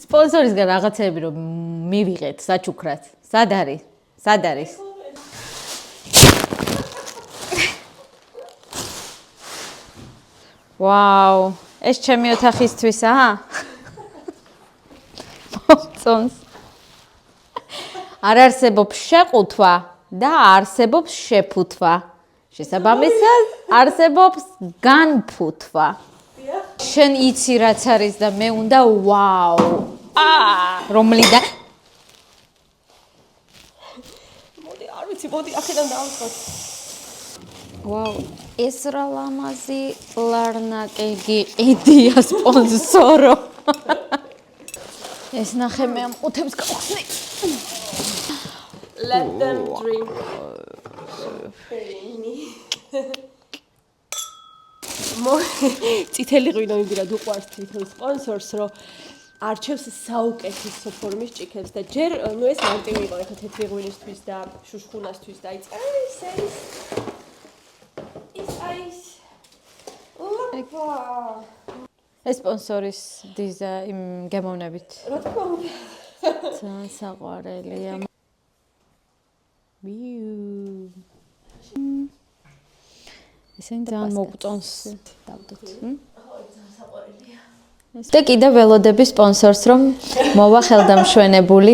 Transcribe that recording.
სპონსორისგან რაღაცები რომ მივიღეთ საჩუქრად. სად არის? სად არის? ვაუ, ეს ჩემი ოთახისთვისაა? მომწონს. არ არსებობს შეყუთვა და არსებობს შეფუთვა. შესაბამისად, არსებობს განფუთვა. შენ იცი რაც არის და მე უნდა ვაუ. რომლიდან? მოდი, არ ვიცი, მოდი, აქედან დავწყოთ. ვაუ, ეს რა ლამაზი ლარნაკი ყიდია სპონსორო. ეს ნახე მე ამ ყუთებს გავხსნი. Let them drink. წითელი ღვინო იმდირად უყვარს თვითონ სპონსორს, რომ არჩევს საუკეთესო ფორმის ჭიქებს და ჯერ ნუ ეს მარტივი იყო, ეხლა თეთრი ღვინისთვის და შუშხუნასთვის და იწა. ის ეს სპონსორის დიზაინ გემოვნებით. რა თქმა უნდა. ძალიან საყვარელია. ესენ ძალიან მოგწონს დავდოთ. და კიდევ ველოდების სპონსორს რომ მოვა ხელდამშვენებული